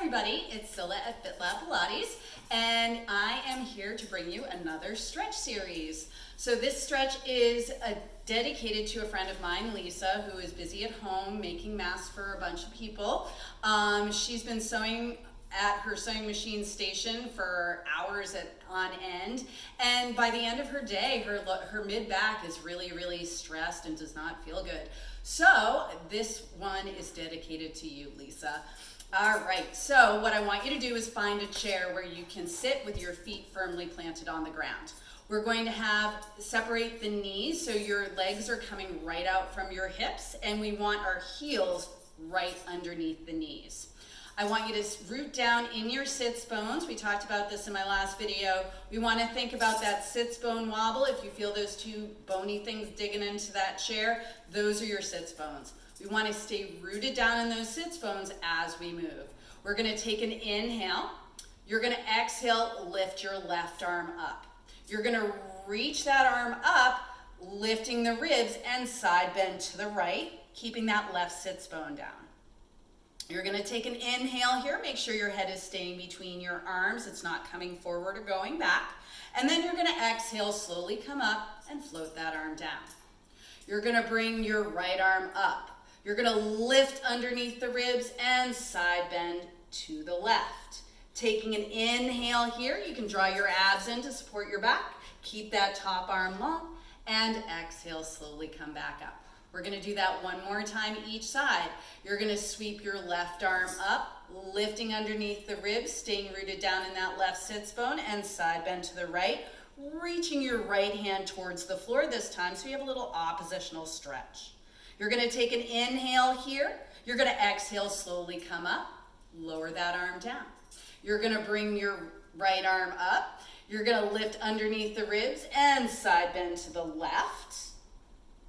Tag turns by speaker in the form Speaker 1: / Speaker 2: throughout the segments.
Speaker 1: everybody, it's Cilla at FitLab Pilates, and I am here to bring you another stretch series. So this stretch is dedicated to a friend of mine, Lisa, who is busy at home making masks for a bunch of people. She's been sewing at her sewing machine station for hours on end, and by the end of her day, her mid-back is really stressed and does not feel good. So this one is dedicated to you, Lisa. All right, so what I want you to do is find a chair where you can sit with your feet firmly planted on the ground. We're going to separate the knees so your legs are coming right out from your hips, and we want our heels right underneath the knees. I want you to root down in your sits bones. We talked about this in my last video. We want to think about that sits bone wobble. If you feel those two bony things digging into that chair, those are your sits bones. We want to stay rooted down in those sits bones as we move. We're going to take an inhale. You're going to exhale, lift your left arm up. You're going to reach that arm up, lifting the ribs and side bend to the right, keeping that left sits bone down. You're going to take an inhale here. Make sure your head is staying between your arms. It's not coming forward or going back. And then you're going to exhale, slowly come up and float that arm down. You're going to bring your right arm up. You're going to lift underneath the ribs and side bend to the left. Taking an inhale here, you can draw your abs in to support your back. Keep that top arm long and exhale, slowly come back up. We're going to do that one more time each side. You're going to sweep your left arm up, lifting underneath the ribs, staying rooted down in that left sits bone, and side bend to the right, reaching your right hand towards the floor this time so you have a little oppositional stretch. You're going to take an inhale here. You're going to exhale, slowly come up, lower that arm down. You're going to bring your right arm up. You're going to lift underneath the ribs and side bend to the left.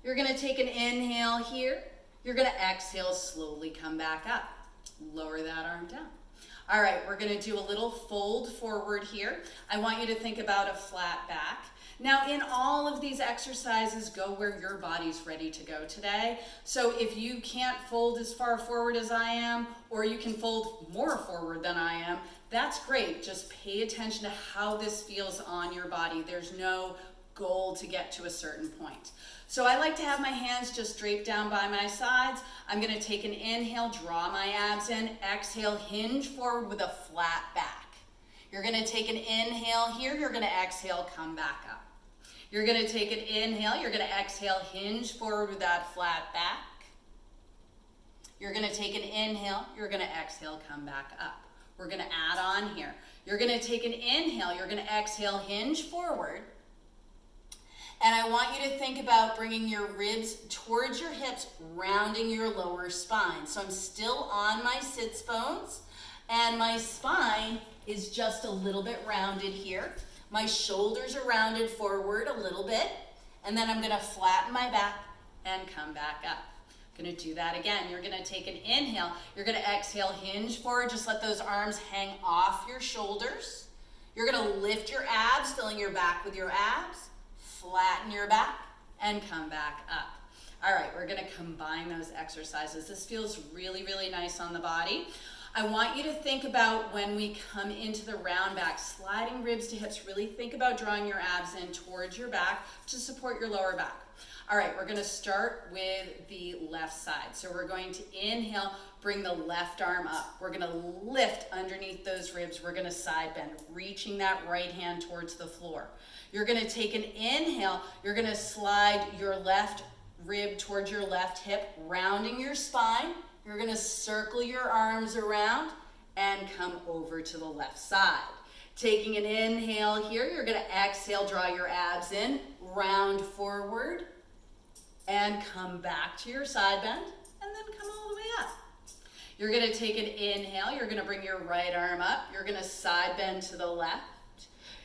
Speaker 1: You're going to take an inhale here. You're going to exhale, slowly come back up. Lower that arm down. All right, we're going to do a little fold forward here. I want you to think about a flat back. Now, in all of these exercises, go where your body's ready to go today. So if you can't fold as far forward as I am, or you can fold more forward than I am, that's great. Just pay attention to how this feels on your body. There's no goal to get to a certain point. So I like to have my hands just draped down by my sides. I'm going to take an inhale, draw my abs in, exhale, hinge forward with a flat back. You're going to take an inhale here, you're going to exhale, come back up. You're going to take an inhale, you're going to exhale, hinge forward with that flat back. You're going to take an inhale, you're going to exhale, come back up. We're going to add on here. You're going to take an inhale, you're going to exhale, hinge forward. And I want you to think about bringing your ribs towards your hips, rounding your lower spine. So I'm still on my sits bones, and my spine is just a little bit rounded here. My shoulders are rounded forward a little bit, and then I'm going to flatten my back and come back up. I'm going to do that again. You're going to take an inhale. You're going to exhale, hinge forward. Just let those arms hang off your shoulders. You're going to lift your abs, filling your back with your abs. Flatten your back and come back up. All right, we're going to combine those exercises. This feels really nice on the body. I want you to think about when we come into the round back, sliding ribs to hips, really think about drawing your abs in towards your back to support your lower back. All right, we're going to start with the left side. So we're going to inhale, bring the left arm up. We're going to lift underneath those ribs. We're going to side bend, reaching that right hand towards the floor. You're going to take an inhale. You're going to slide your left rib towards your left hip, rounding your spine. You're going to circle your arms around and come over to the left side. Taking an inhale here, you're going to exhale, draw your abs in, round forward, and come back to your side bend, and then come all the way up. You're going to take an inhale. You're going to bring your right arm up. You're going to side bend to the left.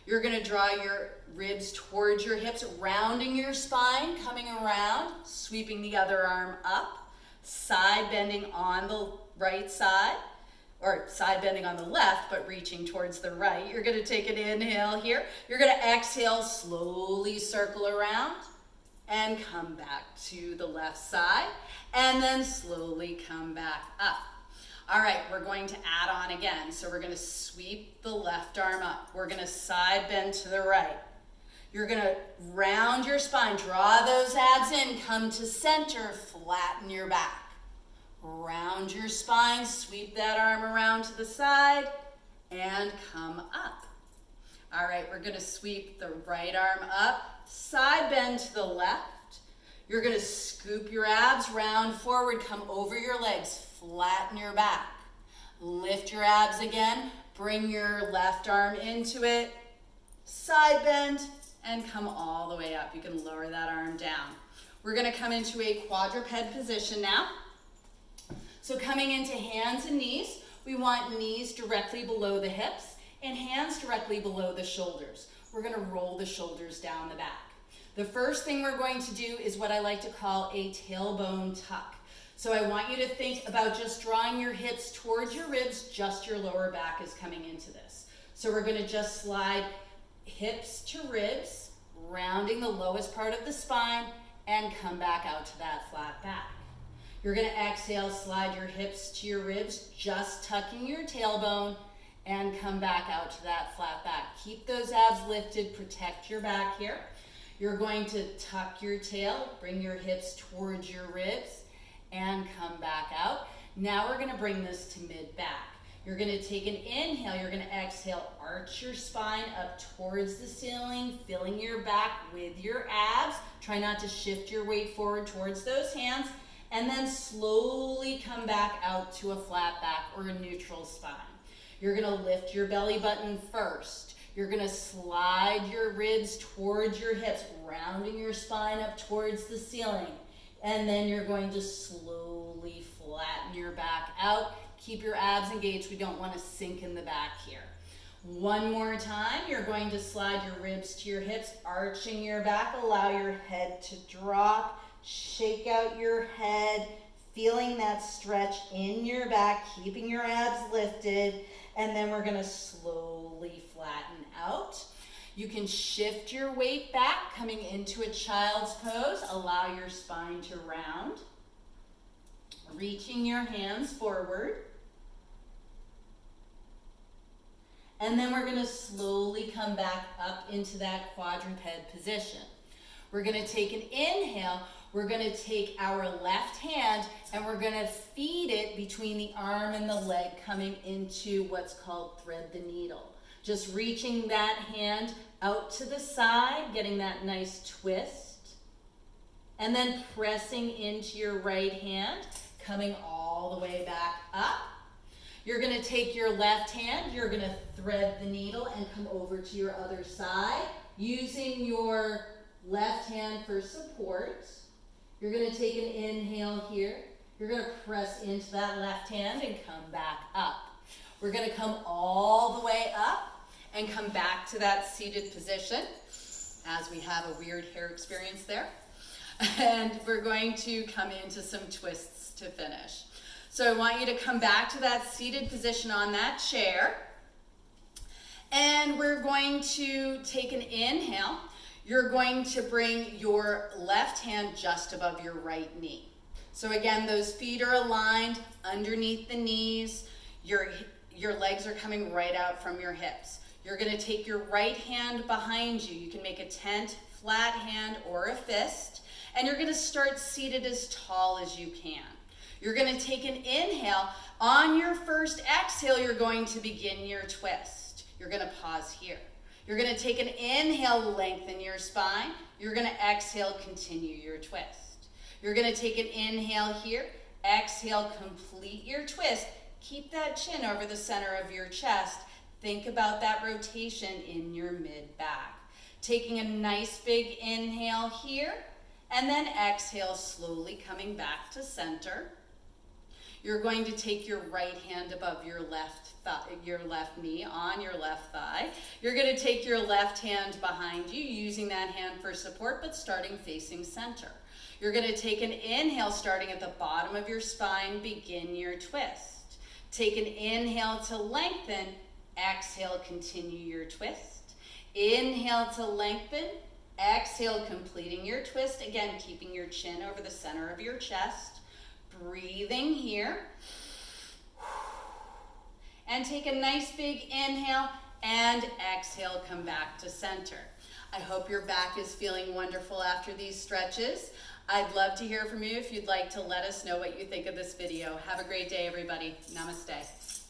Speaker 1: You're going to draw your ribs towards your hips, rounding your spine, coming around, sweeping the other arm up, side bending on the right side, or side bending on the left, but reaching towards the right. You're going to take an inhale here. You're going to exhale, slowly circle around, and come back to the left side, and then slowly come back up. All right, we're going to add on again. So we're going to sweep the left arm up. We're going to side bend to the right. You're going to round your spine, draw those abs in, come to center, flatten your back. Round your spine, sweep that arm around to the side, and come up. All right, we're going to sweep the right arm up, side bend to the left. You're going to scoop your abs, round forward, come over your legs, flatten your back. Lift your abs again, bring your left arm into it, side bend, and come all the way up. You can lower that arm down. We're going to come into a quadruped position now. So coming into hands and knees, we want knees directly below the hips and hands directly below the shoulders. We're going to roll the shoulders down the back. The first thing we're going to do is what I like to call a tailbone tuck. So I want you to think about just drawing your hips towards your ribs, just your lower back is coming into this. So we're going to just slide hips to ribs, rounding the lowest part of the spine, and come back out to that flat back. You're going to exhale, slide your hips to your ribs, just tucking your tailbone, and come back out to that flat back. Keep those abs lifted, protect your back here. You're going to tuck your tail, bring your hips towards your ribs, and come back out. Now we're going to bring this to mid-back. You're going to take an inhale, you're going to exhale, arch your spine up towards the ceiling, filling your back with your abs. Try not to shift your weight forward towards those hands. And then slowly come back out to a flat back or a neutral spine. You're going to lift your belly button first. You're going to slide your ribs towards your hips, rounding your spine up towards the ceiling. And then you're going to slowly flatten your back out. Keep your abs engaged. We don't want to sink in the back here. One more time, you're going to slide your ribs to your hips, arching your back. Allow your head to drop. Shake out your head, feeling that stretch in your back, keeping your abs lifted, and then we're going to slowly flatten out. You can shift your weight back, coming into a child's pose. Allow your spine to round. Reaching your hands forward. And then we're going to slowly come back up into that quadruped position. We're going to take an inhale. We're going to take our left hand and we're going to feed it between the arm and the leg, coming into what's called thread the needle. Just reaching that hand out to the side, getting that nice twist. And then pressing into your right hand, coming all the way back up. You're going to take your left hand, you're going to thread the needle and come over to your other side, using your left hand for support. You're going to take an inhale here. You're going to press into that left hand and come back up. We're going to come all the way up and come back to that seated position, as we have a weird hair experience there. And we're going to come into some twists to finish. So I want you to come back to that seated position on that chair. And we're going to take an inhale. You're going to bring your left hand just above your right knee. So again, those feet are aligned underneath the knees. Your legs are coming right out from your hips. You're going to take your right hand behind you. You can make a tent, flat hand, or a fist. And you're going to start seated as tall as you can. You're going to take an inhale. On your first exhale, you're going to begin your twist. You're going to pause here. You're going to take an inhale, lengthen your spine. You're going to exhale, continue your twist. You're going to take an inhale here. Exhale, complete your twist. Keep that chin over the center of your chest. Think about that rotation in your mid-back. Taking a nice big inhale here, and then exhale, slowly coming back to center. You're going to take your right hand above your left knee on your left thigh. You're going to take your left hand behind you, using that hand for support, but starting facing center. You're going to take an inhale, starting at the bottom of your spine, begin your twist. Take an inhale to lengthen, exhale, continue your twist. Inhale to lengthen, exhale, completing your twist. Again, keeping your chin over the center of your chest. Breathing here. and take a nice big inhale and exhale, come back to center. I hope your back is feeling wonderful after these stretches. I'd love to hear from you if you'd like to let us know what you think of this video. Have a great day, everybody. Namaste.